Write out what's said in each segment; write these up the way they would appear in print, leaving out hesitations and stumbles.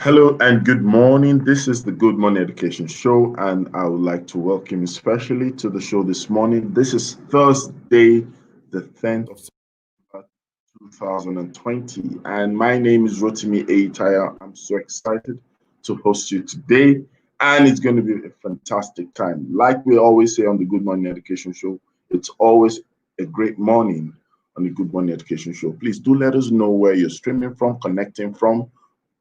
Hello and good morning. This is the Good Morning Education Show, and I would like to welcome you especially to the show this morning. This is Thursday, the 10th of September, 2020, and my name is Rotimi Aitaya. I'm so excited to host you today, and it's going to be a fantastic time. Like we always say on the Good Morning Education Show, it's always a great morning on the Good Morning Education Show. Please do let us know where you're streaming from, connecting from.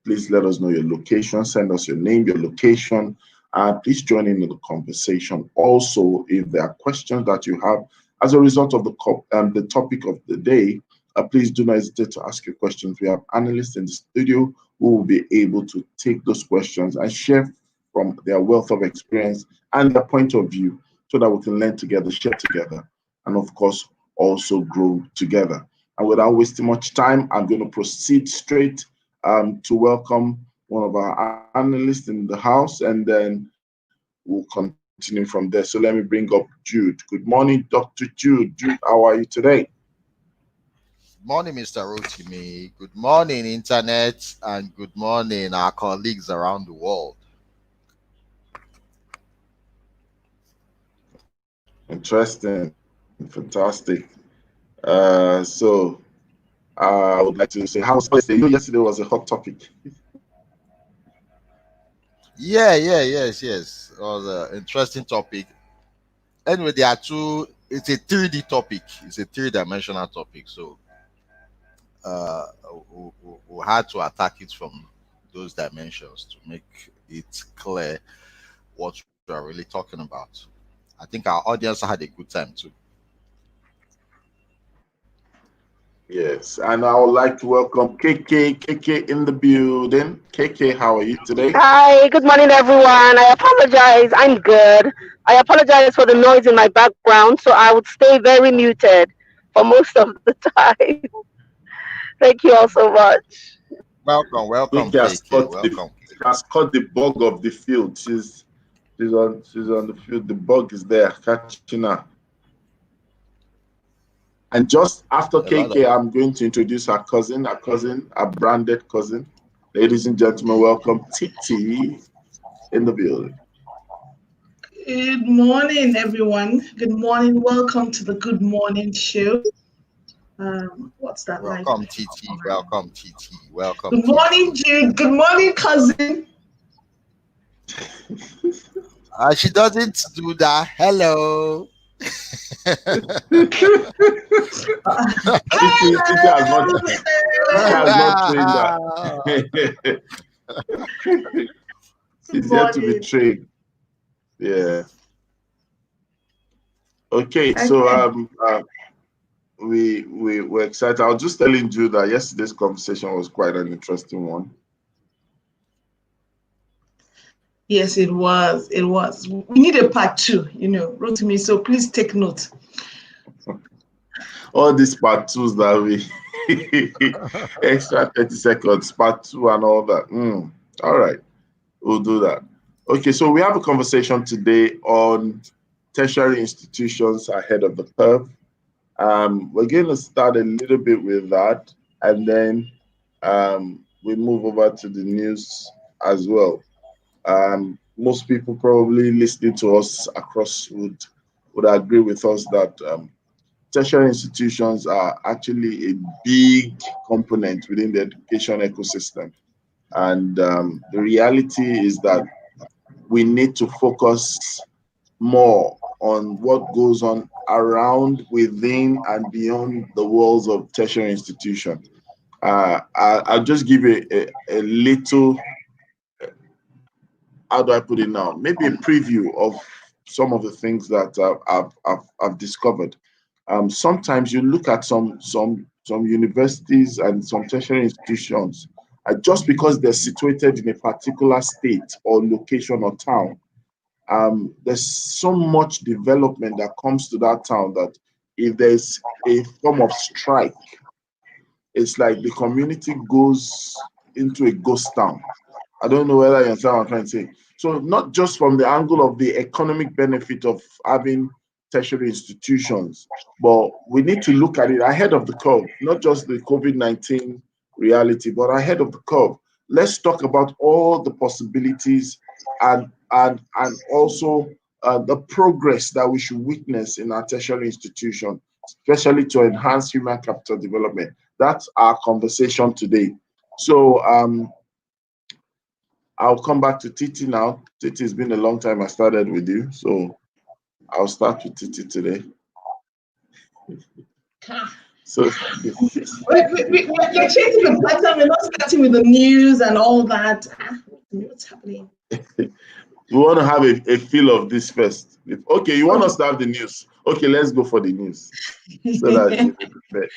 Please let us know your location. Send us your name, your location. Please join in the conversation. Also, if there are questions that you have as a result of the topic of the day, please do not hesitate to ask your questions. We have analysts in the studio who will be able to take those questions and share from their wealth of experience and their point of view so that we can learn together, share together, and of course, also grow together. And without wasting much time, I'm going to proceed straight to welcome one of our analysts in the house, and then we'll continue from there. So let me bring up Jude. Good morning, Dr. Jude. Jude, how are you today? Morning, Mr. Rotimi. Good morning, Internet, and good morning, our colleagues around the world. Interesting, fantastic. I would like to say, how was yesterday? Yesterday was a hot topic. Yes. It was an interesting topic. Anyway, there are two. It's a 3D topic. It's a three-dimensional topic. So uh, we had to attack it from those dimensions to make it clear what we are really talking about. I think our audience had a good time too. Yes, and I would like to welcome KK in the building. KK, how are you today? Hi, good morning, everyone. I apologize. I'm good. I apologize for the noise in my background, so I would stay very muted for most of the time. Thank you all so much. Welcome, KK KK. Welcome. has caught the bug of the field. She's on the field. The bug is there catching her. And just after A lot KK, of I'm going to introduce our branded cousin. Ladies and gentlemen, welcome Titi in the building. Good morning, everyone. Good morning. Welcome to the Good Morning Show. What's that like? welcome, TT. Welcome, TT. Welcome, Good morning, TT. Jude. Good morning, cousin. She doesn't do that. Hello. Titi has not trained that. Good She's yet to be morning. trained. Yeah. Okay. So Okay. we were excited. I was just telling you that yesterday's conversation was quite an interesting one. Yes, it was. It was. We need a part two, wrote to me. So please take note. All these part twos that we extra 30 seconds, part two and all that. All right, we'll do that. Okay, so we have a conversation today on tertiary institutions ahead of the curve. We're going to start a little bit with that, and then we move over to the news as well. Most people probably listening to us across would agree with us that tertiary institutions are actually a big component within the education ecosystem. And the reality is that we need to focus more on what goes on around, within, and beyond the walls of tertiary institution. I'll just give a little, how do I put it now? Maybe a preview of some of the things that I've discovered. Sometimes you look at some universities and some tertiary institutions, just because they're situated in a particular state or location or town, there's so much development that comes to that town that if there's a form of strike, it's like the community goes into a ghost town. I don't know whether you understand what I'm trying to say. So not just from the angle of the economic benefit of having tertiary institutions, but we need to look at it ahead of the curve, not just the COVID-19 reality, but ahead of the curve. let's talk about all the possibilities and also the progress that we should witness in our tertiary institution, especially to enhance human capital development. That's our conversation today. So I'll come back to Titi now. Titi, it's been a long time I started with you, so I'll start with Titi today. So We're changing the pattern. We're not starting with the news and all that. What's happening? we want to have a feel of this first. Okay, you want us to have the news. Okay, let's go for the news so that you'll be prepared.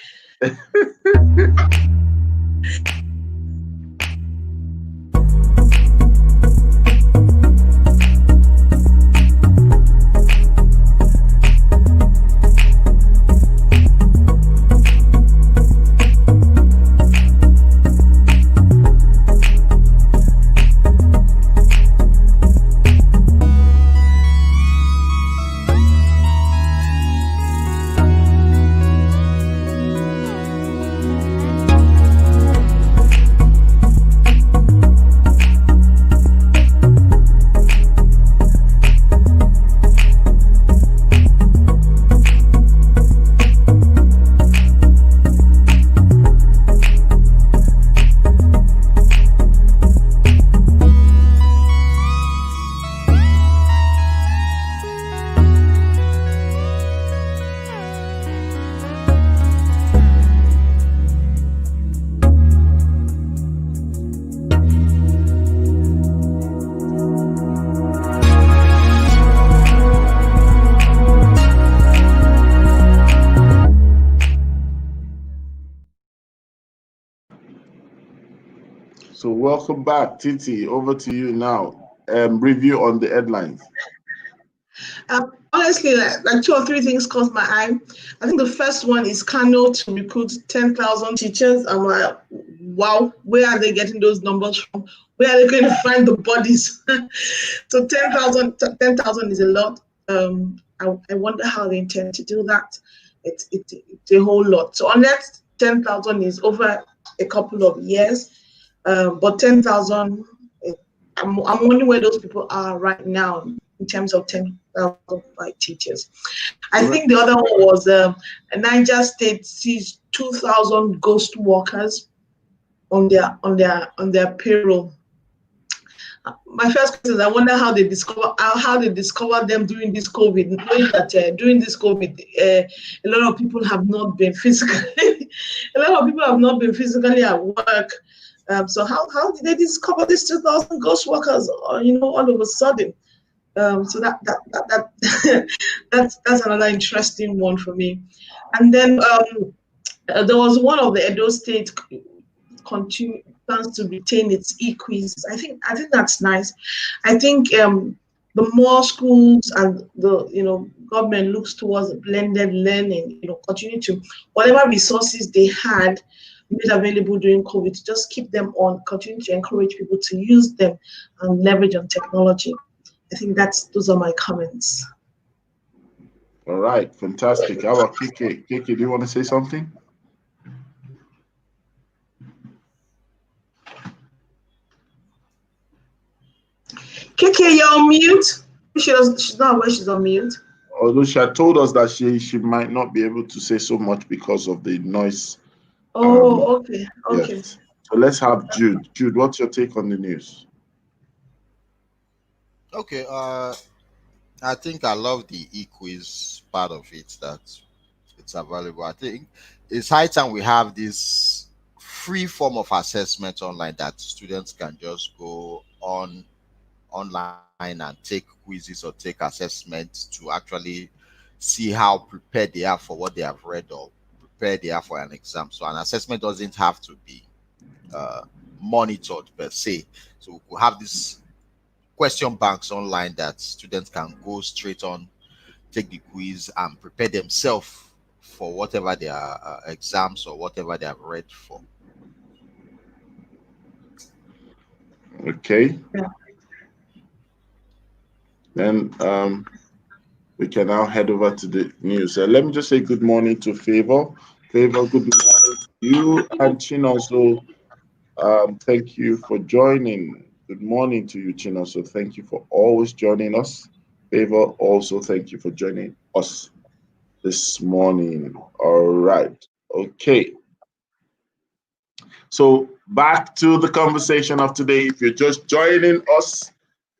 So welcome back, Titi. Over to you now. Review on the headlines. Honestly, like 2 or 3 things caught my eye. I think the first one is Kano to recruit 10,000 teachers. I'm like, wow, where are they getting those numbers from? Where are they going to find the bodies? So 10,000 is a lot. I wonder how they intend to do that. It's a whole lot. So unless 10,000 is over a couple of years, but 10,000, I'm wondering where those people are right now in terms of 10,000 teachers. I think the other one was Niger State sees 2,000 ghost workers on their payroll. My first question is, I wonder how they discovered them during this COVID. Knowing that during this COVID, a lot of people have not been physically at work. So how did they discover these 2,000 ghost workers? All of a sudden. So that's another interesting one for me. And then there was one of the Edo State plans to retain its e-quizzes. I think that's nice. I think the more schools and the government looks towards blended learning, continue to whatever resources they had made available during COVID, just keep them on, continue to encourage people to use them and leverage on technology. I think those are my comments. All right, fantastic. How about KK? KK, do you want to say something? KK, you're on mute. She's not aware she's on mute. Although she had told us that she might not be able to say so much because of the noise. Oh, okay. Yes. So let's have Jude. Jude, what's your take on the news? Okay, I think I love the e-quiz part of it, that it's available. I think it's high time we have this free form of assessment online that students can just go online and take quizzes or take assessments to actually see how prepared they are for what they have read or prepared they are for an exam. So an assessment doesn't have to be monitored per se. So we have this question banks online that students can go straight on, take the quiz and prepare themselves for whatever their exams or whatever they have read for. Okay. Yeah. Then we can now head over to the news. Let me just say good morning to Favor. Favor, good morning to you. And Chin also, Thank you for joining. Good morning to you, Chino. So thank you for always joining us. Favor, also thank you for joining us this morning. All right. Okay. So back to the conversation of today. If you're just joining us,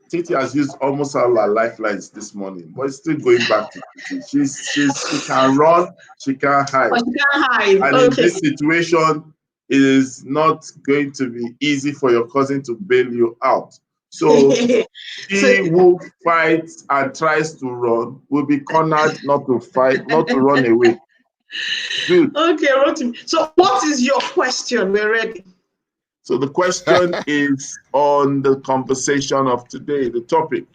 Titi has used almost all our lifelines this morning, but it's still going back to Titi. She can run, she can hide. But you can't hide. And in this situation, it is not going to be easy for your cousin to bail you out. So he who fights and tries to run will be cornered not to fight, not to run away. Good. Okay, Rotimi. So what is your question? We're ready. So the question is on the conversation of today, the topic.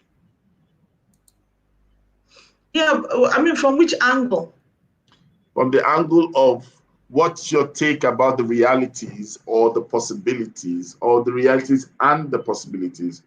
Yeah, I mean, from which angle? From the angle of what's your take about the realities or the possibilities, or the realities and the possibilities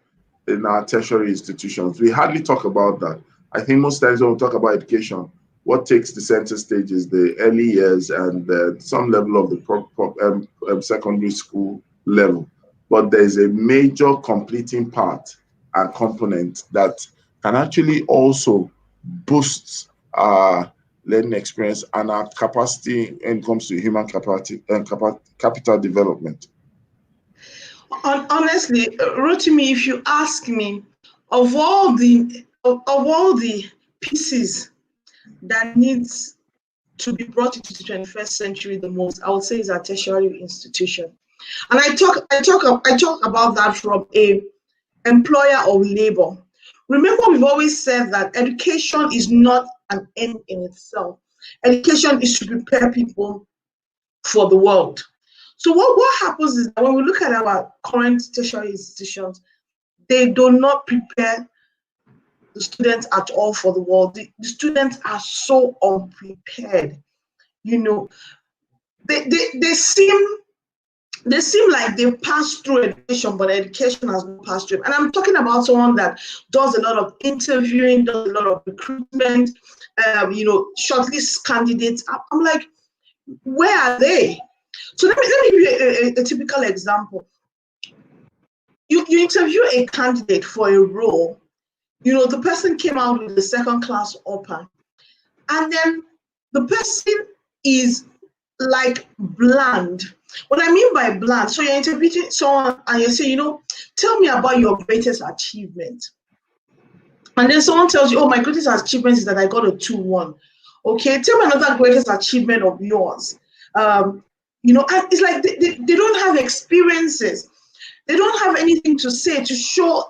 in our tertiary institutions. We hardly talk about that. I think most times when we talk about education, what takes the center stage is the early years and some level of the secondary school level. But there's a major completing part and component that can actually also boost our learning experience and our capacity when it comes to human capacity and capital development. Honestly, Rotimi, if you ask me, of all the pieces that needs to be brought into the 21st century the most, I would say is a tertiary institution. And I talk about that from a employer of labor. Remember, we've always said that education is not an end in itself. Education is to prepare people for the world. So what happens is that when we look at our current tertiary institutions, they do not prepare the students at all for the world. The students are so unprepared. You know, they seem like they pass through education, but education has not passed through. And I'm talking about someone that does a lot of interviewing, does a lot of recruitment, shortlist candidates. I'm like, where are they? So let me give you a typical example. You interview a candidate for a role. The person came out with a second class upper, and then the person is like bland. What I mean by bland, so you're interviewing someone and you say, tell me about your greatest achievement. And then someone tells you, oh, my greatest achievement is that I got a 2-1. Okay, tell me another greatest achievement of yours. And it's like they don't have experiences. They don't have anything to say to show,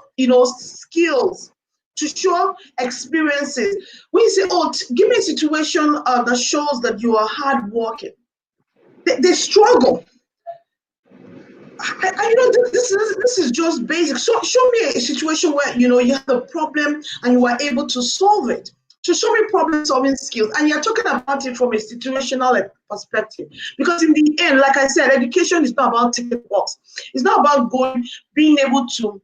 skills, to show experiences. When you say, oh, give me a situation that shows that you are hardworking, they struggle. This is just basic. So show me a situation where you had a problem and you were able to solve it. So show me problem-solving skills, and you're talking about it from a situational perspective. Because in the end, like I said, education is not about ticket box. It's not about being able to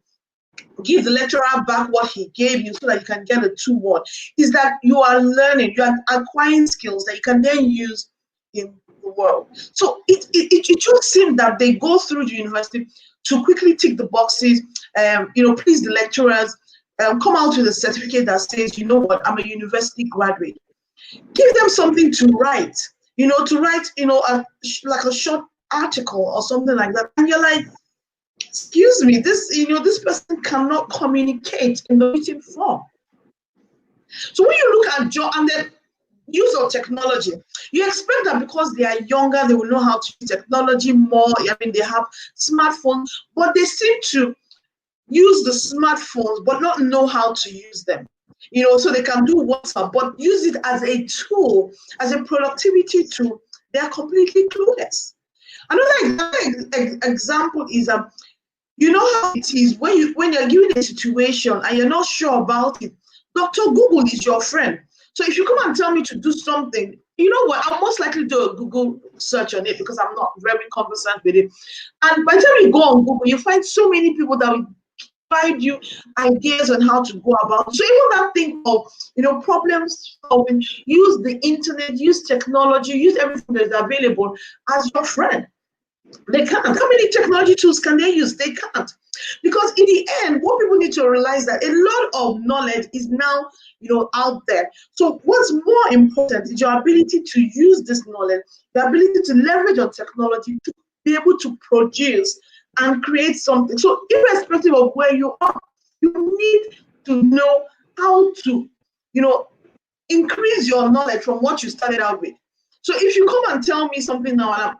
give the lecturer back what he gave you so that you can get a 2-1. Is that you are learning, you are acquiring skills that you can then use in the world. So it just seems that they go through the university to quickly tick the boxes, please the lecturers, come out with a certificate that says, you know what, I'm a university graduate. Give them something to write, like a short article or something like that. And you're like, excuse me, this person cannot communicate in the written form. So when you look at and then use of technology, you expect that because they are younger, they will know how to use technology more. I mean, they have smartphones, but they seem to use the smartphones but not know how to use them. So they can do WhatsApp, but use it as a tool, as a productivity tool. They are completely clueless. Another example is you know how it is when you're given a situation and you're not sure about it. Dr. Google is your friend. So if you come and tell me to do something, you know what, I'll most likely do a Google search on it because I'm not very conversant with it. And by the time you go on Google, you find so many people that will provide you ideas on how to go about it. So even that thing of, problem solving, use the internet, use technology, use everything that's available as your friend. They can't. How many technology tools can they use? They can't. Because in the end, what people need to realize that a lot of knowledge is now, out there. So what's more important is your ability to use this knowledge, the ability to leverage on technology to be able to produce and create something. So irrespective of where you are, you need to know how to, increase your knowledge from what you started out with. So if you come and tell me something now, and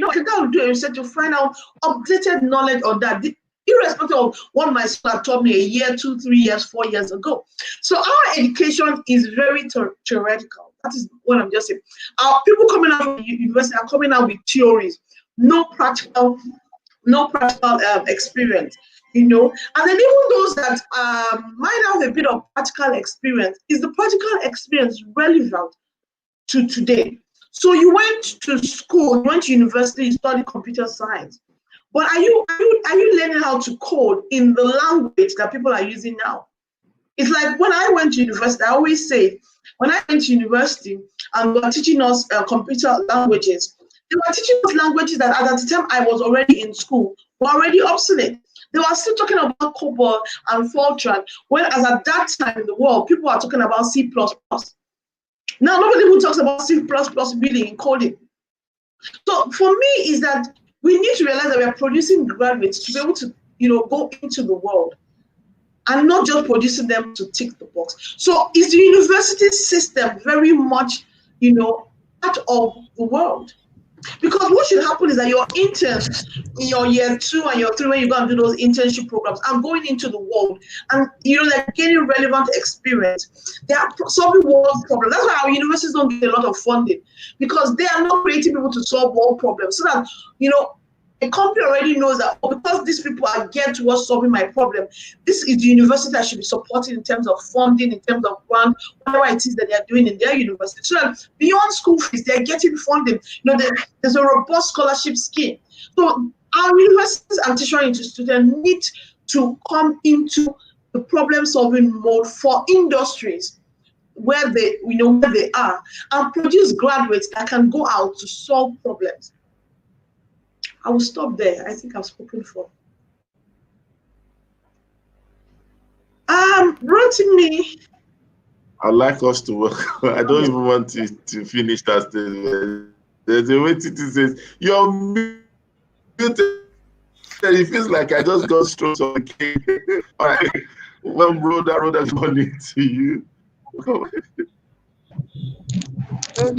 I can go do a research to find out updated knowledge on that, irrespective of what my school had taught me a year, 2, 3 years, 4 years ago. So our education is very theoretical. That is what I'm just saying. Our people coming out from the university are coming out with theories, no practical experience. And then even those that might have a bit of practical experience, is the practical experience relevant to today? So you went to school, you went to university, you studied computer science, but are you learning how to code in the language that people are using now? It's like when I went to university, I always say, when I went to university and they were teaching us computer languages, they were teaching us languages that at the time I was already in school were already obsolete. They were still talking about COBOL and Fortran, whereas at that time in the world, people are talking about C++. Now, nobody even talks about C++ really in coding. So for me, is that we need to realize that we are producing graduates to be able to, go into the world and not just producing them to tick the box. So is the university system very much, part of the world? Because what should happen is that your interns in your year 2 and year 3, when you go and do those internship programs, are going into the world and they're getting relevant experience. They are solving world problems. That's why our universities don't get a lot of funding, because they are not creating people to solve world problems. So that a company already knows that, because these people are geared towards solving my problem, this is the university that should be supported in terms of funding, in terms of grant, whatever it is that they are doing in their university. So that beyond school fees, they're getting funding. There's a robust scholarship scheme. So our universities and tertiary institutions need to come into the problem-solving mode for industries where they are, and produce graduates that can go out to solve problems. I will stop there. I think I've spoken for. Rotimi. I'd like us to work. I don't even want to finish that statement. There's a way Titi says, you're muted. It feels like I just got strokes on the cake. All right. Well, Rhoda, good morning to you. Good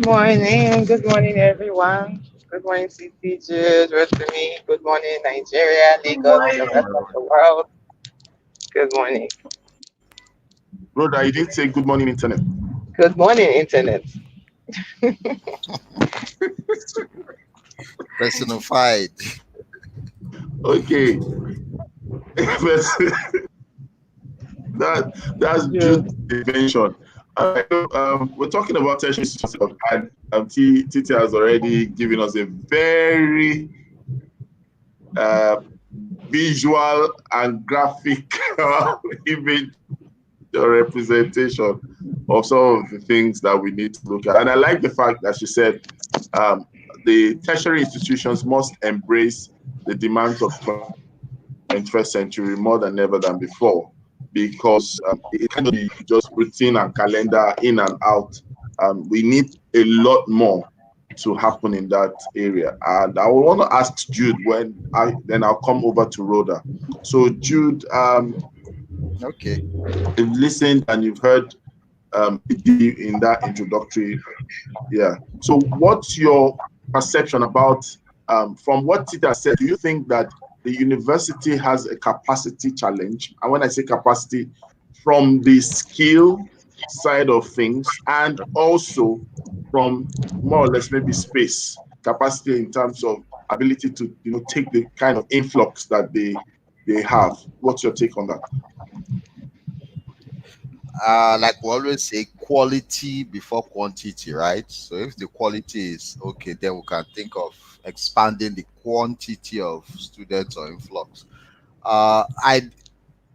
morning. Good morning, everyone. Good morning, CCG, Rotimi. Good morning, Nigeria, Lagos, and the rest of the world. Good morning. Rhoda, you didn't say good morning, Internet. Good morning, Internet. Personified. Okay. That's Jude's invention. We're talking about tertiary institutions, and Titi has already given us a very visual and graphic image or representation of some of the things that we need to look at. And I like the fact that she said the tertiary institutions must embrace the demands of 21st century more than ever than before, because it cannot be just routine and calendar in and out. We need a lot more to happen in that area. And I want to ask Jude then I'll come over to Rhoda. So Jude, okay, you've listened and you've heard in that introductory. Yeah. So what's your perception about, from what Tita said, do you think that the university has a capacity challenge? And when I say capacity, from the skill side of things, and also from more or less maybe space capacity in terms of ability to take the kind of influx that they have. What's your take on that? Like we always say, quality before quantity, right? So if the quality is okay, then we can think of expanding the quantity of students or influx.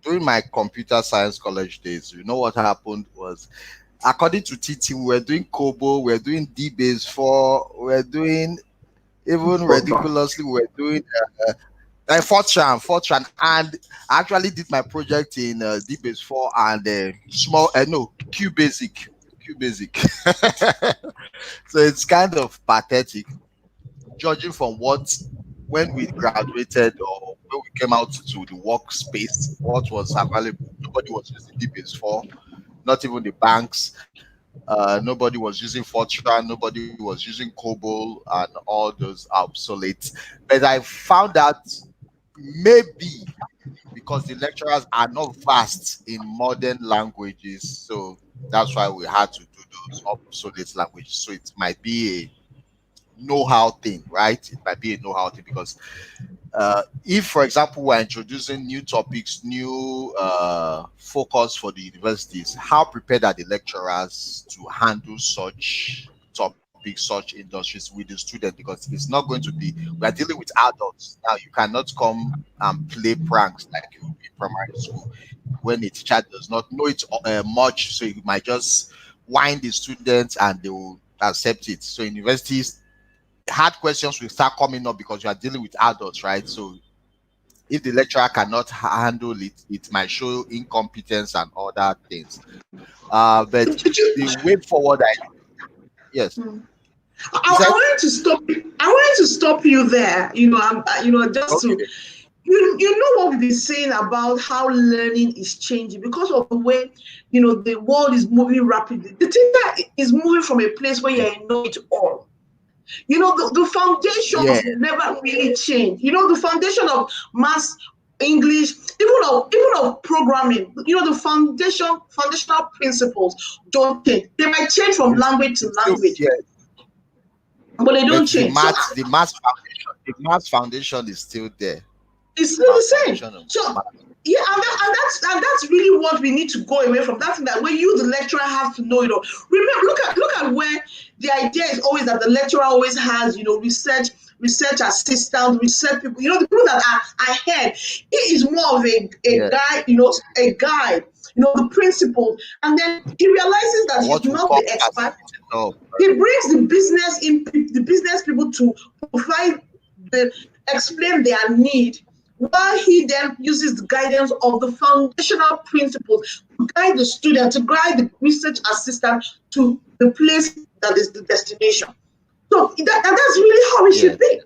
During my computer science college days, what happened was, according to TT, we were doing COBOL, we were doing DBase 4, we were doing Even Fortran. ridiculously, we were doing Fortran, and I actually did my project in DBase 4 and small, no, QBasic. So it's kind of pathetic, judging from what when we graduated or when we came out to the workspace, what was available. Nobody was using DBase 4, not even the banks. Nobody was using Fortran, nobody was using COBOL, and all those obsolete. But I found out maybe because the lecturers are not vast in modern languages, so that's why we had to do those obsolete languages. So it might be a know-how thing, right? It might be a know-how thing because if, for example, we're introducing new topics, new focus for the universities, how prepared are the lecturers to handle such topics, such industries with the student? Because it's not going to be, we are dealing with adults now. You cannot come and play pranks like you would be in primary school when a teacher does not know it much, so you might just wind the students and they will accept it. So universities, hard questions will start coming up because you are dealing with adults, right? So if the lecturer cannot handle it, it might show incompetence and other things. But the way forward, yes, you I said wanted to stop. I wanted to stop you there. Just to okay, you know what we've been saying about how learning is changing because of the way the world is moving rapidly. The thing is moving from a place where you know it all. The yeah, foundations never really change. The foundation of maths, English, even of programming. The foundational principles don't change. They might change from language to it's still language, yeah, but they but don't change. So the math foundation is still there. it's The still math the same. foundation of So math, yeah, and that's really what we need to go away from. That thing that when you, the lecturer, have to know it all. Remember, look at where the idea is always that the lecturer always has research assistant, research people. The people that are ahead. He is more of a yeah, guy, a guide. The principle, and then he realizes that he's what we not call the expert. no, He brings the business people to provide explain their need, while he then uses the guidance of the foundational principles to guide the student, to guide the research assistant to the place that is the destination. So that's really how it yeah. should be.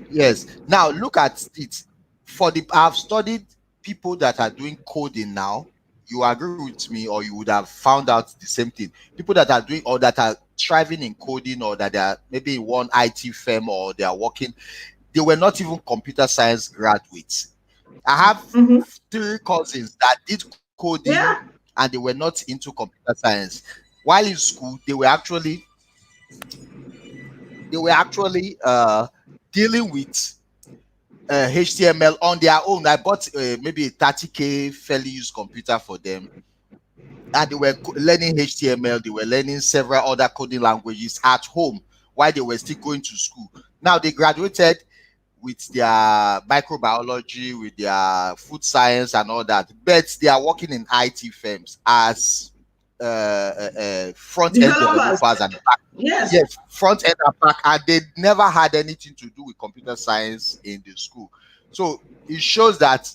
Yes. Now look at it. For the I've studied people that are doing coding now. You agree with me, or you would have found out the same thing. People that are doing or that are thriving in coding, or that they are maybe in one IT firm, or they are working. They were not even computer science graduates. I have Mm-hmm. three cousins that did coding Yeah, and they were not into computer science. While in school, they were actually dealing with HTML on their own. I bought maybe a 30K fairly used computer for them, and they were learning HTML. They were learning several other coding languages at home while they were still going to school. Now they graduated with their microbiology, with their food science, and all that, but they are working in IT firms as front end developers. developers and back. Yes, Yes, front end and back, and they never had anything to do with computer science in the school. So it shows that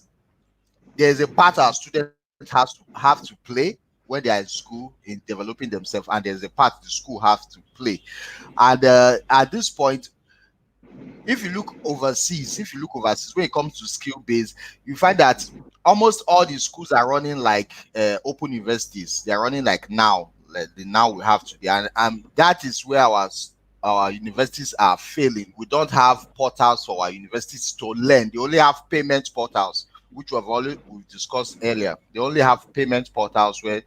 there's a part our students have to play when they are in school in developing themselves, and there's a part the school have to play. And at this point, if you look overseas, when it comes to skill based, you find that almost all the schools are running like open universities. They are running like like the now we have today, and that is where our universities are failing. We don't have portals for our universities to learn. They only have payment portals, which we've discussed earlier. They only have payment portals where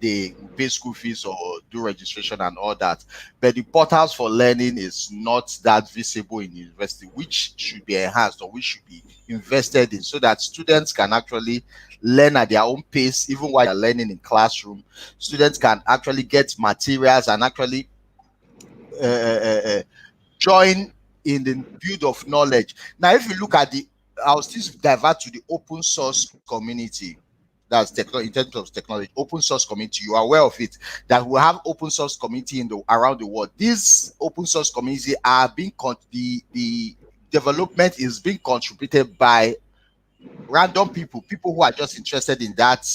they pay school fees or do registration and all that. But the portals for learning is not that visible in university, which should be enhanced or which should be invested in, so that students can actually learn at their own pace, even while they're learning in classroom. Students can actually get materials and actually uh, uh, uh, join in the build of knowledge. Now, if you look at I'll still divert to the open source community. That's technology. In terms of technology, open source community, you are aware of it, that we have open source community in the around the world. These open source community are being the development is being contributed by random people who are just interested in that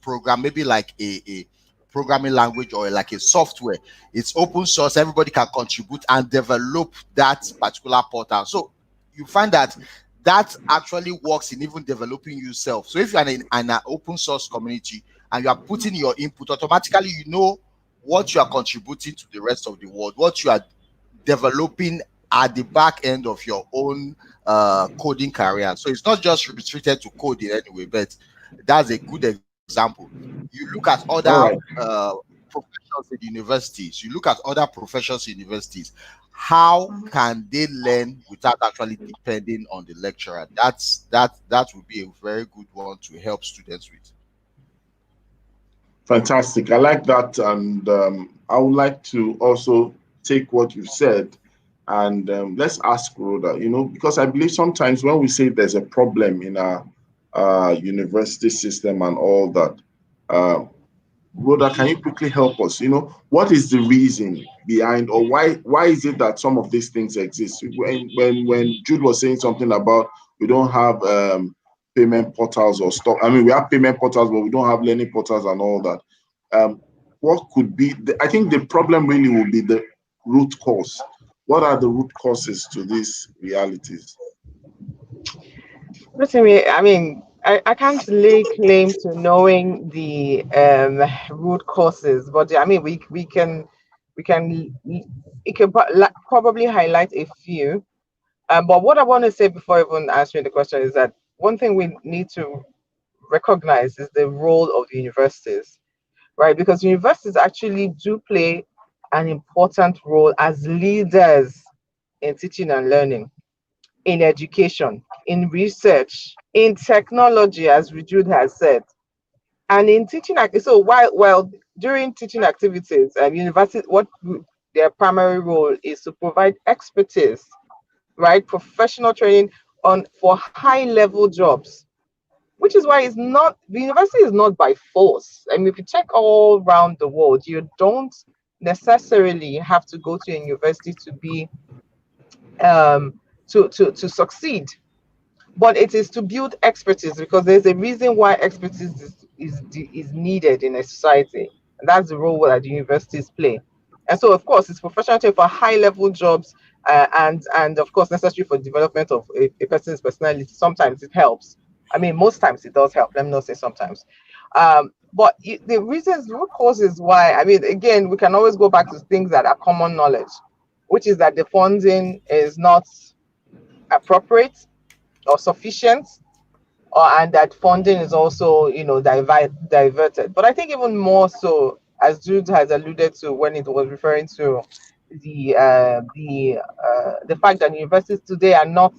program, maybe like a programming language or like a software. It's open source, everybody can contribute and develop that particular portal. So you find that that actually works in even developing yourself. So if you're in an open source community and you are putting your input, automatically you know what you are contributing to the rest of the world, what you are developing at the back end of your own coding career. So it's not just restricted to coding anyway, but that's a good example. You look at other All right. professions in universities, you look at other professions in universities, how can they learn without actually depending on the lecturer? That would be a very good one to help students with. Fantastic. I like that. And I would like to also take what you said and let's ask Rhoda, because I believe sometimes when we say there's a problem in our university system and all that, uh, Rhoda, can you quickly help us? What is the reason behind, or why is it that some of these things exist? When Jude was saying something about we don't have payment portals or stuff. I mean, we have payment portals, but we don't have learning portals and all that. What could be? I think the problem really will be the root cause. What are the root causes to these realities? Personally, I mean, I can't lay claim to knowing the root causes, but I mean, we can it can probably highlight a few. But what I want to say before even answering the question is that one thing we need to recognize is the role of the universities, right? Because universities actually do play an important role as leaders in teaching and learning, in education, in research, in technology, as Jude has said, and in teaching. So while during teaching activities, university, their primary role is to provide expertise, right, professional training on for high level jobs, which is why it's not the university is not by force. I mean, if you check all around the world, you don't necessarily have to go to a university to be to succeed, but it is to build expertise, because there's a reason why expertise is needed in a society, and that's the role that the universities play. And so, of course, it's professional training for high level jobs, and of course necessary for development of a person's personality. Sometimes it helps. I mean, most times it does help. Let me not say sometimes. But the reasons, root causes why, I mean, again, we can always go back to things that are common knowledge, which is that the funding is not appropriate or sufficient, and that funding is also, diverted. But I think even more so, as Jude has alluded to when it was referring to the fact that universities today are not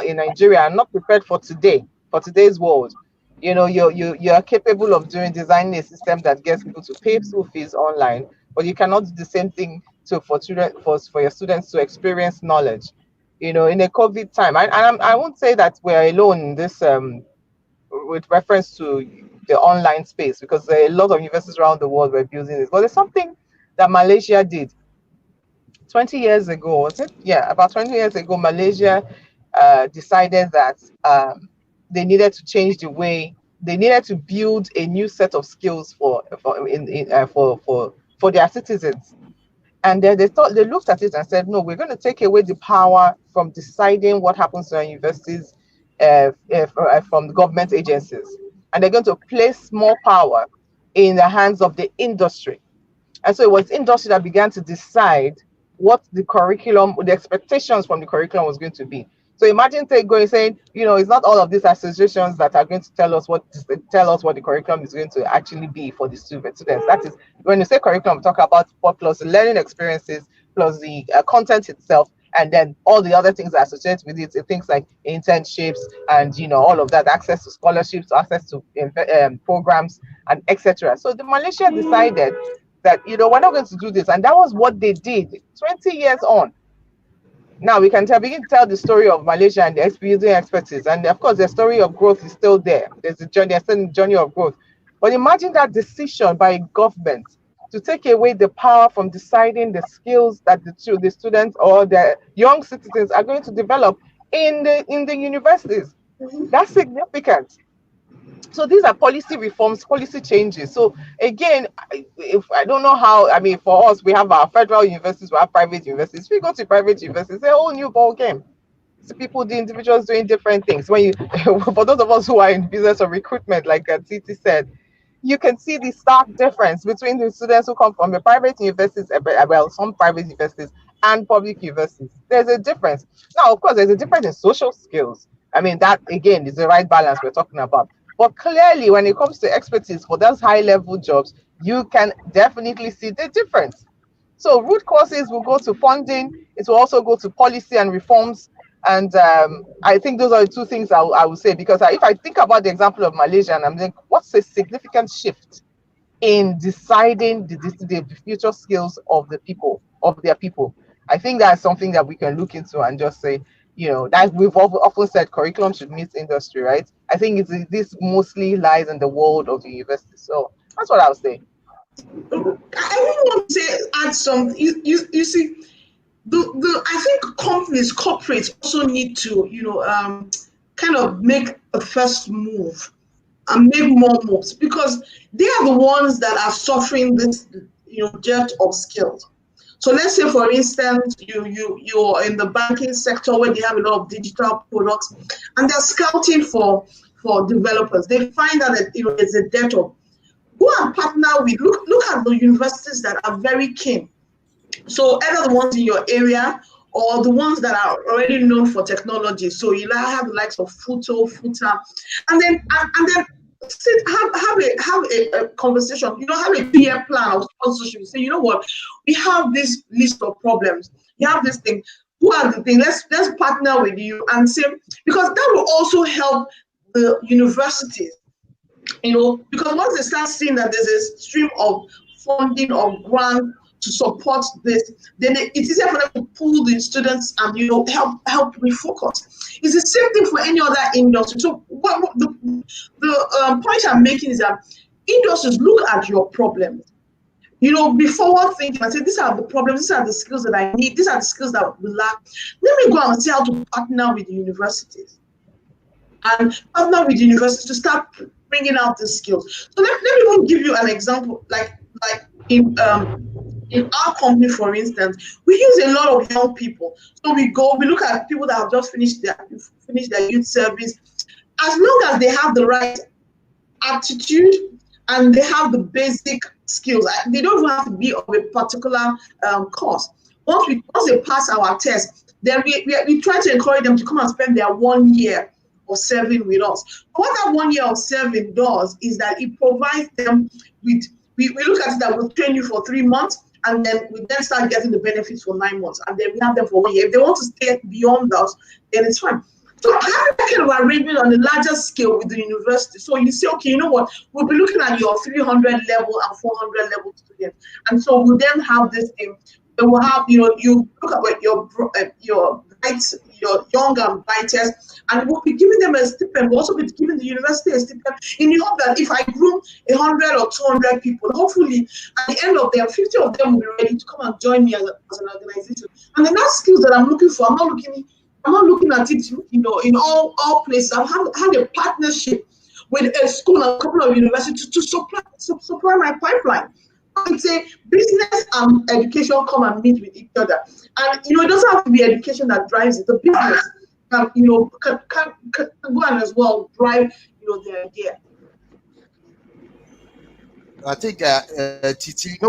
in Nigeria, are not prepared for today's world. You're capable of designing a system that gets people to pay school fees online, but you cannot do the same thing for your students to experience knowledge. In a COVID time, I won't say that we're alone in this, with reference to the online space, because there are a lot of universities around the world were building this. But there's something that Malaysia did 20 years ago, was it? Yeah, about 20 years ago, Malaysia decided that they needed to change the way they needed to build a new set of skills for their citizens. And then they looked at it and said, no, we're going to take away the power from deciding what happens to our universities from the government agencies. And they're going to place more power in the hands of the industry. And so it was industry that began to decide what the curriculum, the expectations from the curriculum was going to be. So imagine going saying, it's not all of these associations that are going to tell us what the curriculum is going to actually be for the students. That is, when you say curriculum, talk about what plus the learning experiences, plus the content itself, and then all the other things that associate with it, things like internships and all of that, access to scholarships, access to programs, and etc. So the Malaysia decided that we're not going to do this, and that was what they did 20 years on. Now we can begin to tell the story of Malaysia and the using expertise, and of course the story of growth is still there. There's a journey, a certain journey of growth. But imagine that decision by a government to take away the power from deciding the skills that the students or the young citizens are going to develop in the universities. That's significant. So these are policy reforms, policy changes. So again, if I don't know how, I mean, for us, we have our federal universities, we have private universities. If we go to private universities, it's a whole new ball game. So people, the individuals doing different things. When you, for those of us who are in business of recruitment, like Titi said, you can see the stark difference between the students who come from the private universities, well, some private universities and public universities. There's a difference. Now, of course, there's a difference in social skills. I mean, that again is the right balance we're talking about. But clearly, when it comes to expertise for those high level jobs, you can definitely see the difference. So root causes will go to funding. It will also go to policy and reforms. And I think those are the two things I would say, because if I think about the example of Malaysia, and I'm like, what's a significant shift in deciding the future skills of the people, of their people? I think that's something that we can look into and just say, that we've often said curriculum should meet industry, right? I think this mostly lies in the world of the university. So that's what I would say. I really want to say, add something. You see, I think companies, corporates also need to, kind of make a first move and make more moves, because they are the ones that are suffering this, dearth of skills. So let's say, for instance, you're in the banking sector where they have a lot of digital products, and they're scouting for developers. They find out that there's a dearth of. Go and partner with. Look at the universities that are very keen. So either the ones in your area or the ones that are already known for technology. So you have the likes of Futa, and then sit have a conversation. Have a clear plan of sponsorship. You say, you know what, we have this list of problems. You have this thing. Who are the things? Let's partner with you and say, because that will also help the universities. Because once they start seeing that there's a stream of funding of grant to support this, then it's easier for them to pull the students and help refocus. It's the same thing for any other industry. So what the point I'm making is that industries look at your problems. Be forward thinking and say, these are the problems, these are the skills that I need, these are the skills that we lack. Let me go and see how to partner with the universities. And partner with the university to start bringing out the skills. So let me even give you an example, like in our company, for instance, we use a lot of young people. So we look at people that have just finished their youth service. As long as they have the right attitude and they have the basic skills, they don't even have to be of a particular course. Once they pass our test, then we try to encourage them to come and spend their 1 year of serving with us. What that 1 year of serving does is that it provides them with, we look at it that we'll train you for 3 months, and then we then start getting the benefits for 9 months, and then we have them for 1 year. If they want to stay beyond that, then it's fine. So having that kind of arrangement on a larger scale with the university. So you say, okay, you know what, we'll be looking at your 300 level and 400 level students, and so we'll then have this thing. It will have, you look at your young and brightest, and we'll be giving them a stipend. We'll also be giving the university a stipend in the hope that if I groom 100 or 200 people, hopefully at the end of them, 50 of them will be ready to come and join me as an organization. And then that skills that I'm looking for, I'm not looking at it, in all places. I've had a partnership with a school and a couple of universities to supply my pipeline. It's a business and education come and meet with each other, and it doesn't have to be education that drives it. The business can go and as well drive the idea. I think Titi,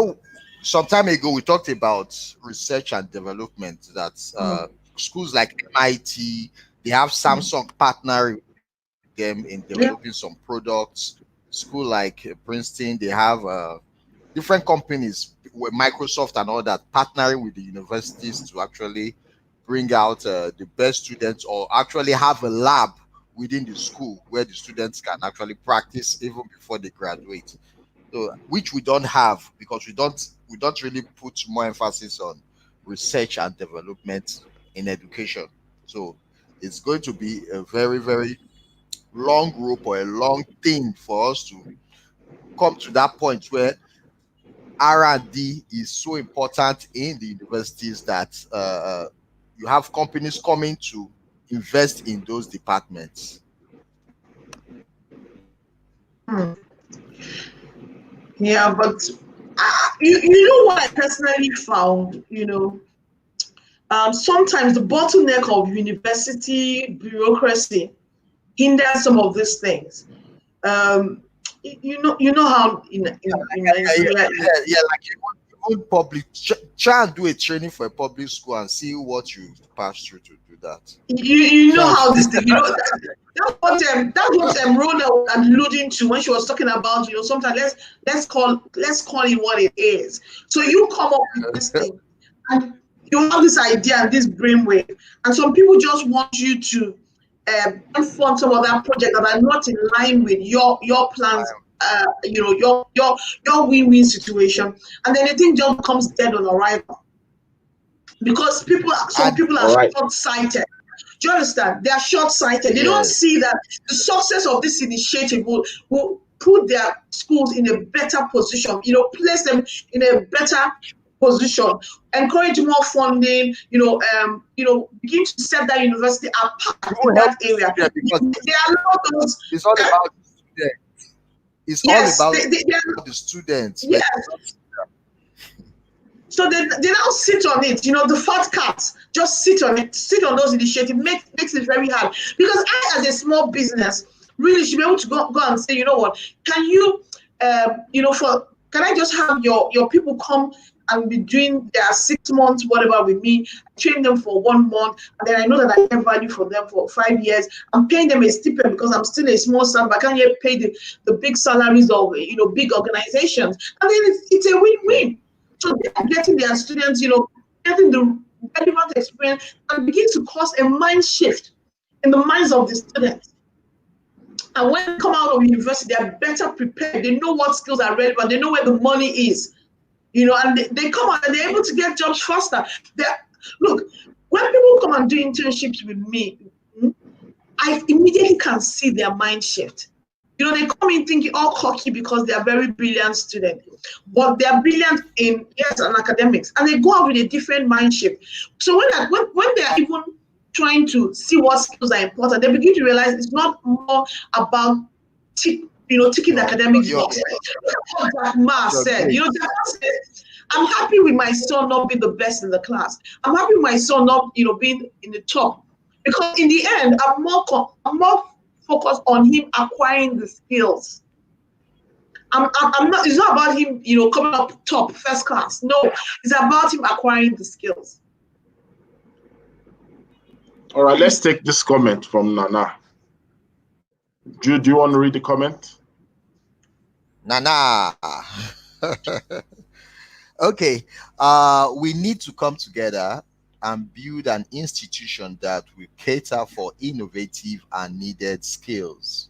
some time ago we talked about research and development. That schools like MIT, they have Samsung partnering with them in developing some products. School like Princeton, they have different companies, Microsoft and all that, partnering with the universities to actually bring out the best students, or actually have a lab within the school where the students can actually practice even before they graduate. So, which we don't have, because we don't really put more emphasis on research and development in education. So it's going to be a very, very long rope or a long thing for us to come to that point where R&D is so important in the universities that you have companies coming to invest in those departments. Hmm. Yeah, but you know what I personally found, sometimes the bottleneck of university bureaucracy hinders some of these things. Um, you know how in Yeah, Nigeria, yeah, like you would public try and do a training for a public school and see what you pass through to do that. you know Try and how this thing, that's what Rhoda was alluding to when she was talking about, sometimes let's call it what it is. So you come up with this thing, and you have this idea and this brainwave, and some people just want you to fund some of that project that are not in line with your plans. Your win-win situation, and then the thing just comes dead on arrival because some And people are All right. short-sighted. Do you understand? They are short-sighted. They don't yes, see that the success of this initiative will put their schools in a better position, place them in a better position, encourage more funding, begin to set that university apart who in help that the area. student because They allow those, it's all about the student. It's all yes, about they are, the students, but yes. So they now sit on it, the fat cats just sit on it, sit on those initiatives, makes it very hard. Because I, as a small business, really should be able to go and say, you know what, can you, can I just have your people come and be doing their 6 months, whatever with me, train them for 1 month, and then I know that I get value for them for 5 years. I'm paying them a stipend because I'm still a small staff, but I can't yet pay the big salaries of big organizations. And then it's a win-win. So they are getting their students, getting the relevant experience and begin to cause a mind shift in the minds of the students. And when they come out of university, they are better prepared. They know what skills are relevant. They know where the money is, and they come out and they're able to get jobs faster. Look, when people come and do internships with me, I immediately can see their mind shift. They come in thinking all cocky because they are very brilliant students, but they are brilliant in and academics, and they go out with a different mind shift. So when they are even trying to see what skills are important, they begin to realize it's not more about ticking the academics box. What Jack Ma your said, grade. Jack Ma said, I'm happy with my son not being the best in the class. I'm happy with my son not being in the top, because in the end, I'm more focused on him acquiring the skills. I'm not. It's not about him, coming up top, first class. No, it's about him acquiring the skills. All right, let's take this comment from Nana. Do you want to read the comment? Nana. Okay. We need to come together and build an institution that will cater for innovative and needed skills.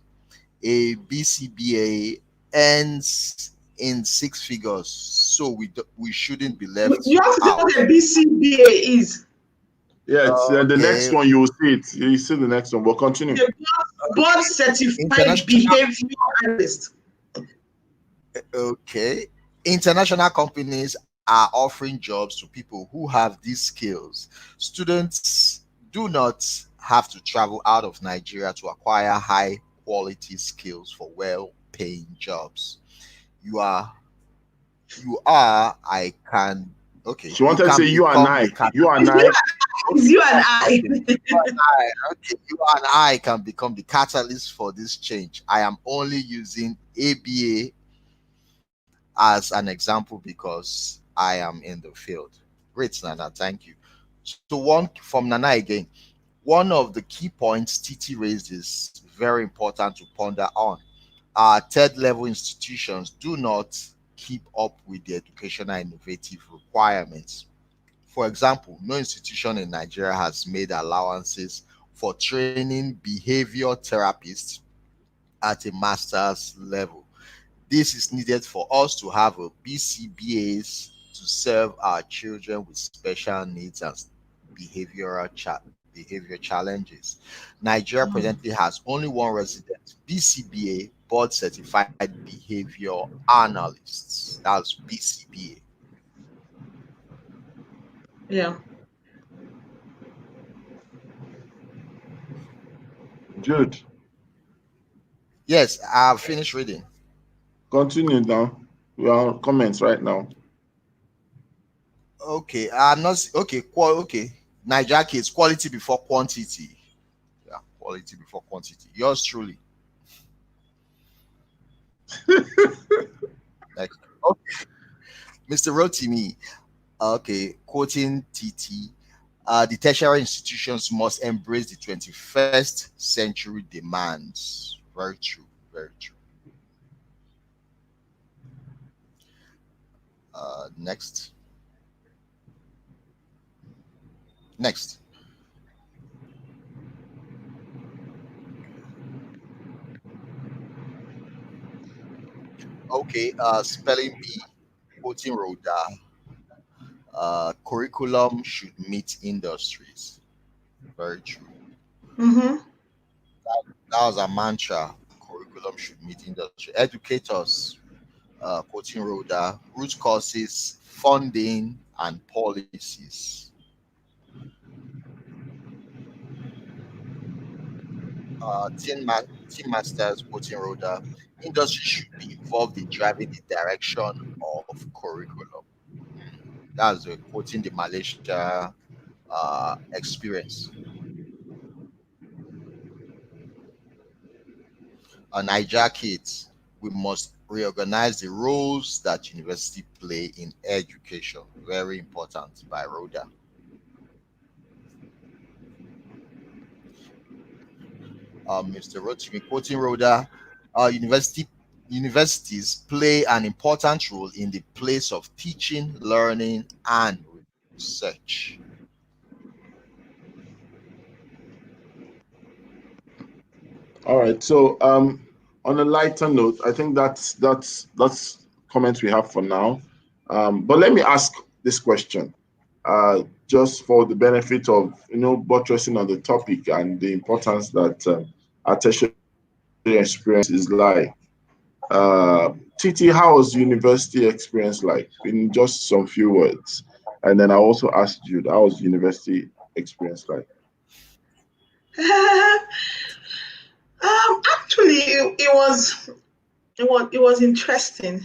A BCBA ends in six figures, so we shouldn't be left You have to tell out. what a BCBA is. Yeah, it's the next Okay. one. You will see it. You see the next one. We'll continue. The board certified International. behavior analyst. Okay. International companies are offering jobs to people who have these skills. Students do not have to travel out of Nigeria to acquire high quality skills for well paying jobs. You are, I can, okay, She you wanted to can say you and become I. the cat. You and It's you, I. it's you and I. Okay, you and I can become the catalyst for this change. I am only using ABA as an example because I am in the field. Great, Nana. Thank you. So, one from Nana again. One of the key points TT raised is very important to ponder on. Our third level institutions do not keep up with the educational innovative requirements. For example, no institution in Nigeria has made allowances for training behavior therapists at a master's level. This is needed for us to have a BCBAs to serve our children with special needs and behavior challenges. Nigeria presently has only one resident BCBA, board certified behavior analysts. That's BCBA. Yeah. Jude, Yes, I've finished reading. continue now. We are on comments right now. Okay, I'm not okay. Okay, Nigeria kids, quality before quantity. Yeah, quality before quantity. Yours truly. Next. Okay, Mr. Rotimi. Okay, quoting TT. The tertiary institutions must embrace the 21st century demands. Very true. Very true. Next. Next. Okay, spelling bee, quoting Rhoda. Curriculum should meet industries. Very true. Mm-hmm. That was a mantra. Curriculum should meet industry. Educators, quoting Rhoda, root causes, funding, and policies. Team masters, quoting Rhoda, industry should be involved in driving the direction of curriculum. That's quoting the Malaysia experience. Niger kids, we must reorganize the roles that university play in education. Very important by Rhoda. Mr. Rotimi, quoting Rhoda, universities play an important role in the place of teaching, learning, and research. All right. So on a lighter note, I think that's comments we have for now. But let me ask this question, just for the benefit of buttressing on the topic and the importance that our tertiary experience is like. TT, how was university experience like? In just some few words, and then I also asked Jude, how was university experience like? Actually, it was interesting.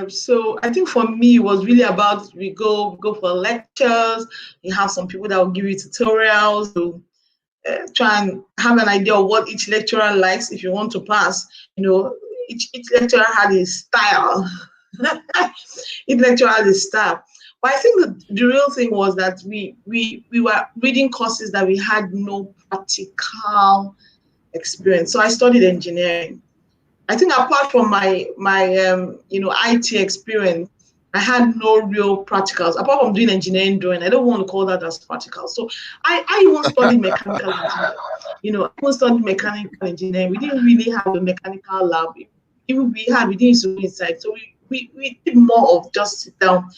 So I think for me, it was really about we go for lectures. You have some people that will give you tutorials to try and have an idea of what each lecturer likes if you want to pass. Each lecturer had his style. Each lecturer had his style. But I think the real thing was that we were reading courses that we had no practical experience. So I studied engineering. I think apart from my IT experience, I had no real practicals. Apart from doing engineering drawing, I don't want to call that as practical. So I even studied mechanical engineering. I even studied mechanical engineering. We didn't really have a mechanical lab. Even we didn't use inside. So we did more of just sit down,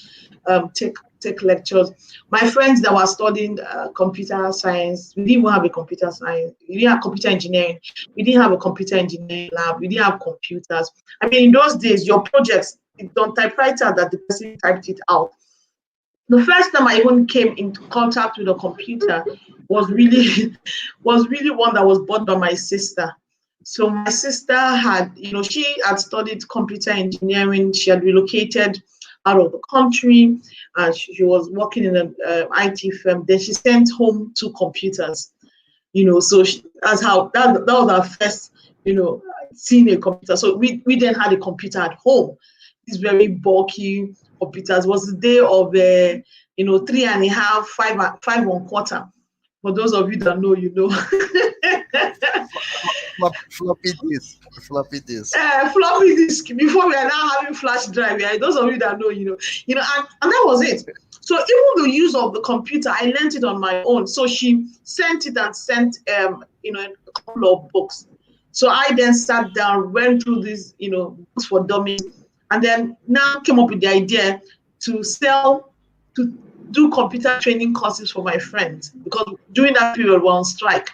take lectures. My friends that were studying computer science, we didn't even have a computer science. We didn't have computer engineering. We didn't have a computer engineering lab. We didn't have computers. I mean, in those days, your projects, it's on typewriter that the person typed it out. The first time I even came into contact with a computer was really one that was bought by my sister. So my sister had, she had studied computer engineering. She had relocated out of the country, and she was working in an IT firm. Then she sent home 2 computers. So that was our first, seeing a computer. So we then had a computer at home. These very bulky computers. It was the day of 3.5, 5.25. For those of you that know, you know. Floppy disk. Floppy disk. Floppy disk. Before we are now having flash drive. Yeah, those of you that know, and that was it. So even the use of the computer, I learned it on my own. So she sent it and sent a couple of books. So I then sat down, went through these, books for dummies, and then now came up with the idea to do computer training courses for my friends because during that period we're on strike.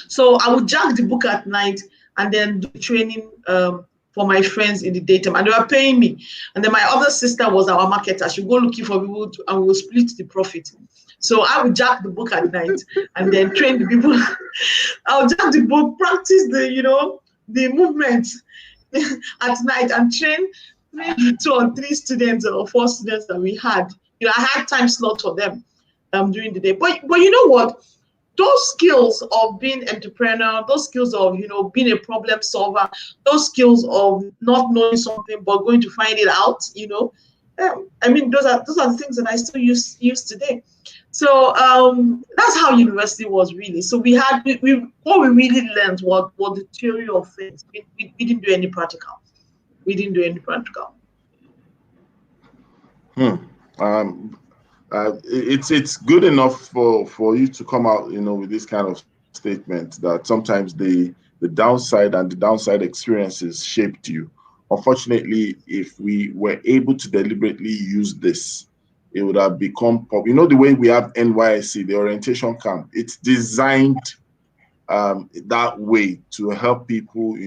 So I would jack the book at night and then do training for my friends in the daytime, and they were paying me. And then my other sister was our marketer. She would go looking for people and we would split the profit. So I would jack the book at night and then train the people. I would jack the book, practice the movement at night, and train maybe 2 or 3 students or 4 students that we had. I had time slots for them during the day. But you know what? Those skills of being entrepreneur, those skills of being a problem solver, those skills of not knowing something but going to find it out, I mean, those are the things that I still use today. So that's how university was really. So we what we really learned was the theory of things. We didn't do any practical. We didn't do any practical. It's good enough for you to come out, with this kind of statement that sometimes the downside and the downside experiences shaped you. Unfortunately, if we were able to deliberately use this, it would have become the way we have NYSC, the orientation camp. It's designed that way to help people,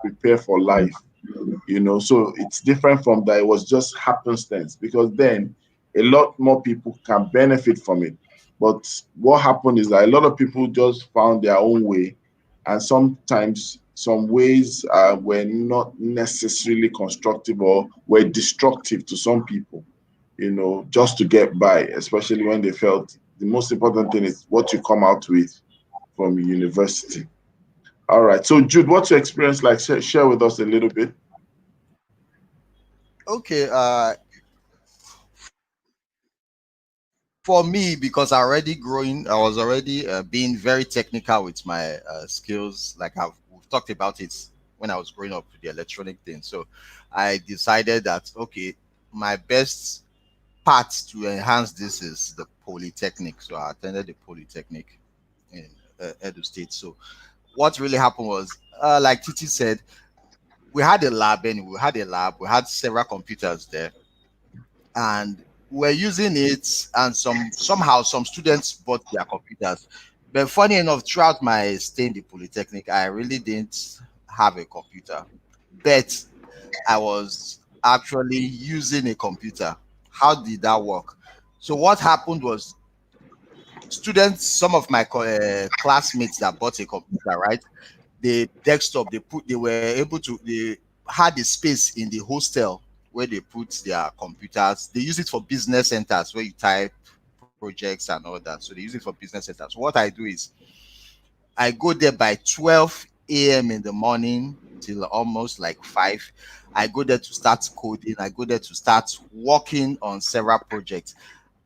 prepare for life. So it's different from that. It was just happenstance, because then a lot more people can benefit from it. But what happened is that a lot of people just found their own way, and sometimes some ways were not necessarily constructive or were destructive to some people, just to get by, especially when they felt the most important thing is what you come out with from university. All right. So Jude, what's your experience like? Share with us a little bit. Okay, for me, because I was already being very technical with my skills. Like we've talked about it when I was growing up with the electronic thing. So I decided that, okay, my best part to enhance this is the Polytechnic. So I attended the Polytechnic in Edo State. So what really happened was, like Titi said, we had a lab anyway. We had several computers there, and we're using it, and somehow some students bought their computers. But funny enough, throughout my stay in the Polytechnic, I really didn't have a computer, but I was actually using a computer. How did that work? So what happened was, students, some of my classmates that bought a computer, right? The desktop, they were able to, they had a space in the hostel where they put their computers. They use it for business centers where you type projects and all that. So they use it for business centers. So what I do is I go there by 12 a.m. in the morning till almost like 5. I go there to start coding. I go there to start working on several projects.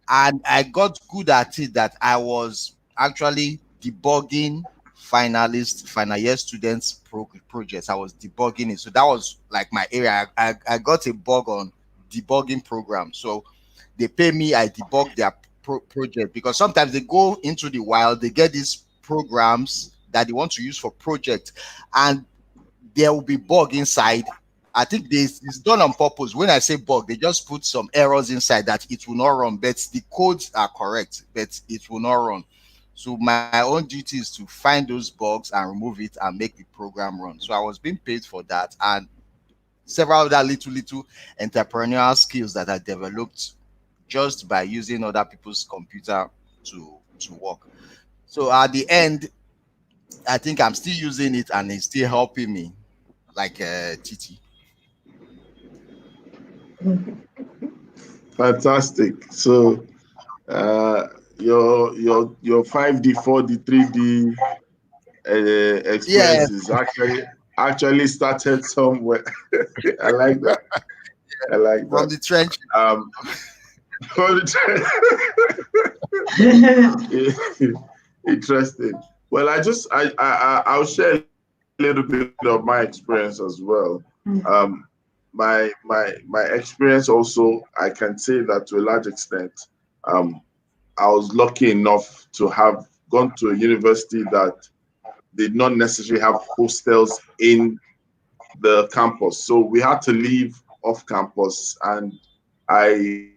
And I got good at it that I was actually debugging final year students projects. I was debugging it. So that was like my area. I got a bug on debugging program. So they pay me, I debug their project, because sometimes they go into the wild, they get these programs that they want to use for project, and there will be bug inside. I think this is done on purpose. When I say bug, they just put some errors inside that it will not run, but the codes are correct, but it will not run. So my own duty is to find those bugs and remove it and make the program run. So I was being paid for that, and several other little entrepreneurial skills that I developed just by using other people's computer to work. So at the end, I think I'm still using it and it's still helping me, like Titi. Fantastic. So your 5D, 4D, 3D Yeah, experiences actually started somewhere. I like that. I like from that. the trench. Um, interesting. Well, I'll share a little bit of my experience as well. My experience also, I can say that to a large extent, um, I was lucky enough to have gone to a university that did not necessarily have hostels in the campus. So we had to leave off campus, and I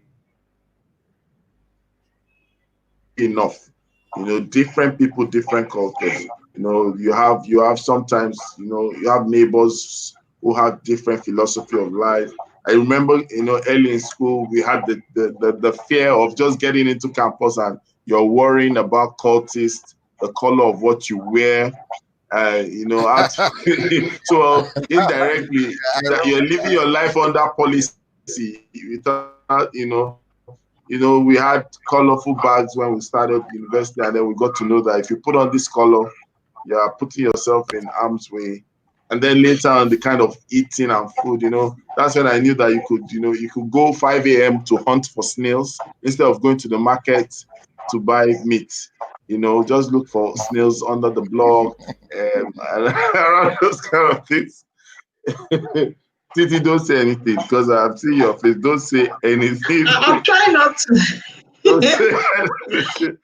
enough. You know, different people, different cultures. You know, you have sometimes, you know, you have neighbors who have different philosophy of life. I remember, you know, early in school, we had the fear of just getting into campus and you're worrying about cultists, the color of what you wear, you know, how to, so indirectly I that remember you're living your life under policy without, we had colorful bags when we started university, and then we got to know that if you put on this color, you are putting yourself in harm's way. And then later on, the kind of eating and food, you know, that's when I knew that you could, you know, you could go 5 a.m. to hunt for snails instead of going to the market to buy meat. You know, just look for snails under the block and around those kind of things. Titi, don't say anything because I've seen your face. Don't say anything. I'm trying not Don't say to.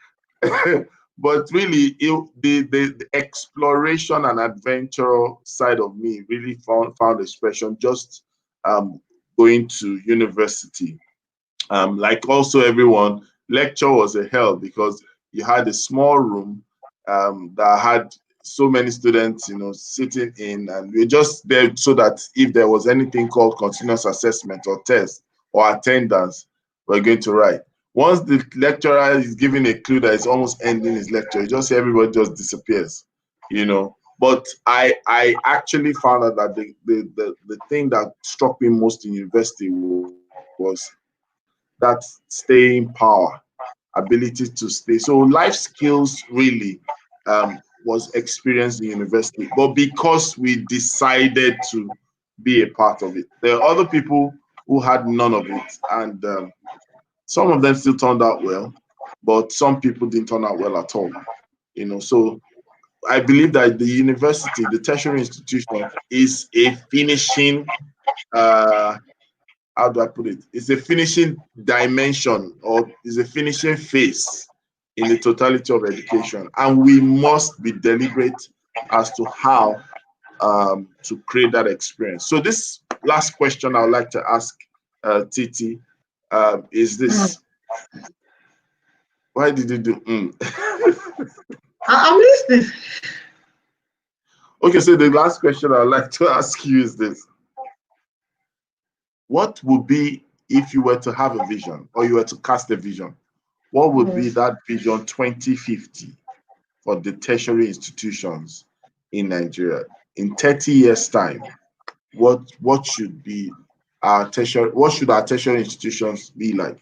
anything. But really, the exploration and adventure side of me really found expression just um, going to university. Like also everyone, lecture was a hell because you had a small room that had so many students, you know, sitting in, and we are just there so that if there was anything called continuous assessment or test or attendance, we're going to write. Once the lecturer is giving a clue that it's almost ending his lecture, you just see everybody just disappears, you know. But I actually found out that the thing that struck me most in university was that staying power, ability to stay. So life skills really was experienced in university, but because we decided to be a part of it. There are other people who had none of it, and some of them still turned out well, but some people didn't turn out well at all. You know, so I believe that the university, the tertiary institution, is a finishing uh, how do I put it? It's a finishing dimension or is a finishing phase in the totality of education. And we must be deliberate as to how to create that experience. So this last question I would like to ask Titi is Mm. this. Why did you do? I'm listening. Okay, so the last question I'd like to ask you is this. What would be if you were to have a vision or you were to cast a vision? What would be Mm. that vision 2050 for the tertiary institutions in Nigeria? In 30 years' time, what should be what should our tertiary institutions be like?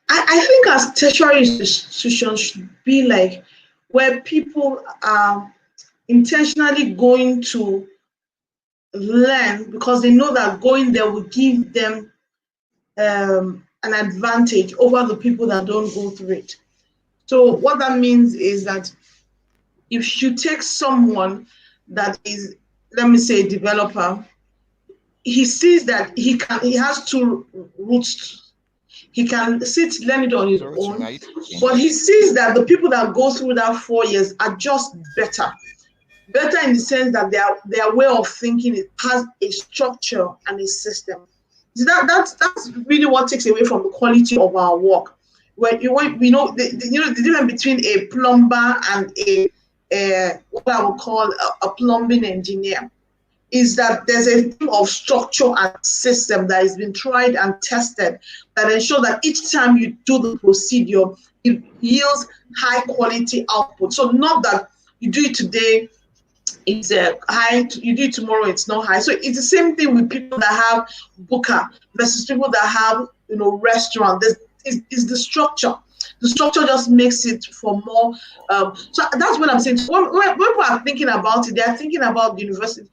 I think as tertiary institutions should be like where people are intentionally going to learn because they know that going there will give them an advantage over the people that don't go through it. So what that means is that if you take someone that is, let me say, a developer, he sees that he has two routes. He can sit learn it on his sorry to me. own, Are you talking? but he sees that the people that go through that 4 years are just better. Better in the sense that their way of thinking it has a structure and a system. So that's really what takes away from the quality of our work. When you know the difference between a plumber and a what I would call a plumbing engineer is that there's a thing of structure and system that has been tried and tested that ensure that each time you do the procedure, it yields high quality output. So not that you do it today, it's high, you do it tomorrow, it's not high. So it's the same thing with people that have booker versus people that have, you know, restaurant. Is the structure. The structure just makes it for more. So that's what I'm saying. So when people are thinking about it, they are thinking about the university.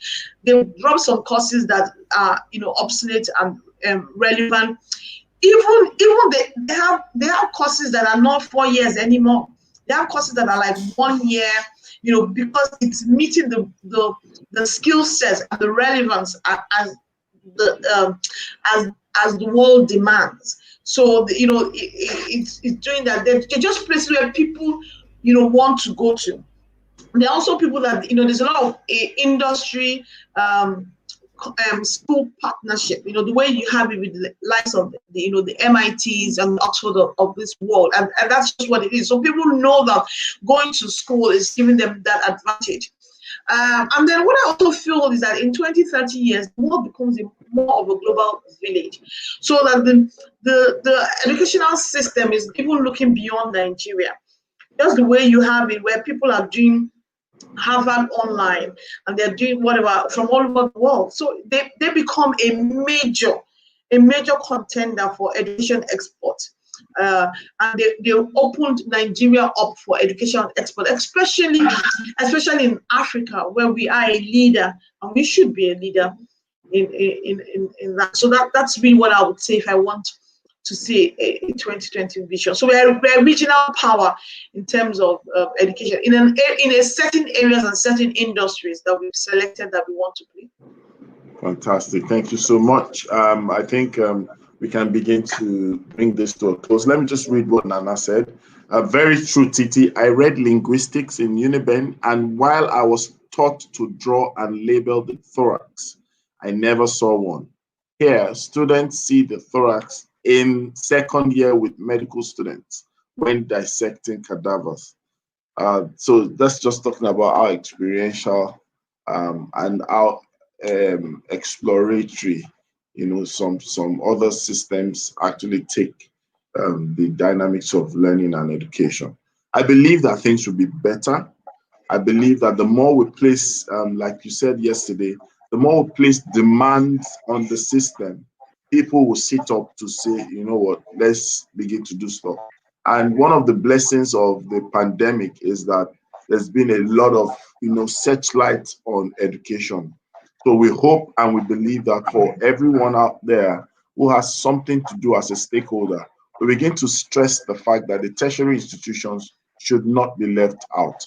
They drop some courses that are, you know, obsolete and relevant. Even they have courses that are not 4 years anymore. They have courses that are like 1 year, you know, because it's meeting the skill sets and the relevance as the as as the world demands. So you know, it's doing that. They're just places where people, you know, want to go to. There are also people that, you know, there's a lot of industry school partnership, the way you have it with the likes of the MITs and Oxford of this world, and that's just what it is. So people know that going to school is giving them that advantage. And then what I also feel is that in 20, 30 years, the world becomes more of a global village. So that the educational system is even looking beyond Nigeria. Just the way you have it, where people are doing Harvard online and they're doing whatever from all over the world. So they become a major contender for education export. And they opened Nigeria up for education export, especially in Africa, where we are a leader and we should be a leader in that. So that's really what I would say if I want to see a 2020 vision. So we're a regional power in terms of education in a certain areas and certain industries that we've selected that we want to play. Fantastic. Thank you so much. I think we can begin to bring this to a close. Let me just read what Nana said. Very true, Titi. I read linguistics in Uniben, and while I was taught to draw and label the thorax, I never saw one. Here, students see the thorax in second year with medical students when dissecting cadavers. So that's just talking about our experiential and our exploratory. Some other systems actually take the dynamics of learning and education. I believe that things will be better. I believe that the more we place, like you said yesterday, the more we place demands on the system, people will sit up to say, you know what, let's begin to do stuff. And one of the blessings of the pandemic is that there's been a lot of, searchlight on education. So we hope and we believe that for everyone out there who has something to do as a stakeholder, we begin to stress the fact that the tertiary institutions should not be left out.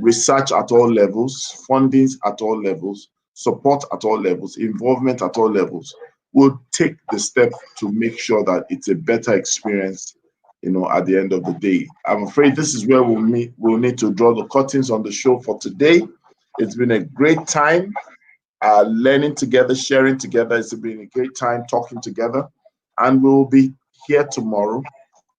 Research at all levels, fundings at all levels, support at all levels, involvement at all levels will take the step to make sure that it's a better experience, at the end of the day. I'm afraid this is where we'll need to draw the curtains on the show for today. It's been a great time learning together, sharing together. It's been a great time talking together, and we'll be here tomorrow.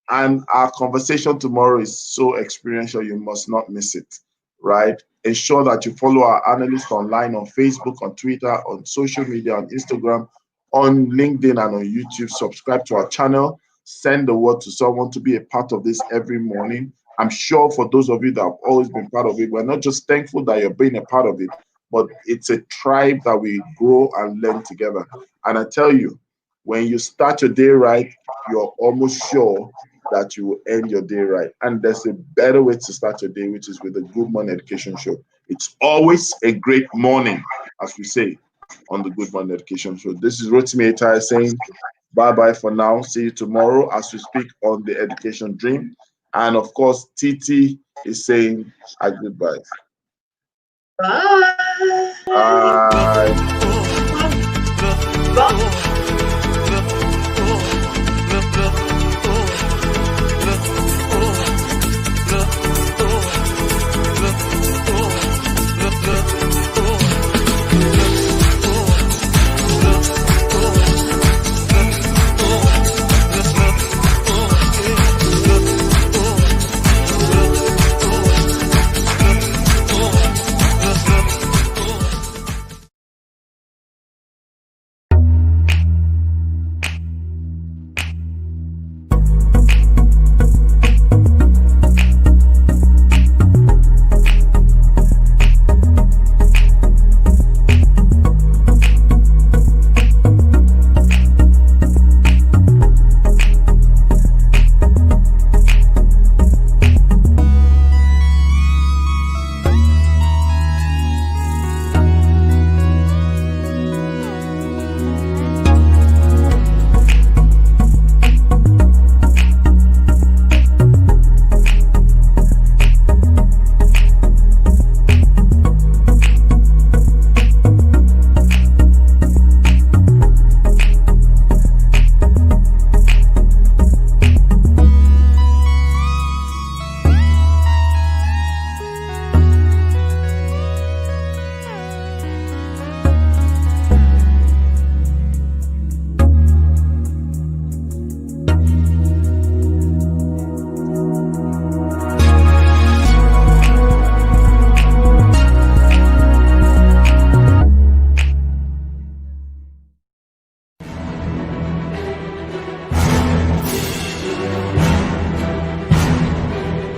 And our conversation tomorrow is so experiential, you must not miss it, right? Ensure that you follow our analysts online on Facebook, on Twitter, on social media, on Instagram, on LinkedIn, and on YouTube. Subscribe to our channel. Send the word to someone to be a part of this every morning. I'm sure for those of you that have always been part of it, we're not just thankful that you're being a part of it, but it's a tribe that we grow and learn together. And I tell you, when you start your day right, you're almost sure that you will end your day right. And there's a better way to start your day, which is with the Good Morning Education Show. It's always a great morning, as we say on the Good Morning Education Show. This is Rotimi Etai saying bye-bye for now. See you tomorrow as we speak on the Education Dream. And of course, Titi is saying our goodbyes. Bye.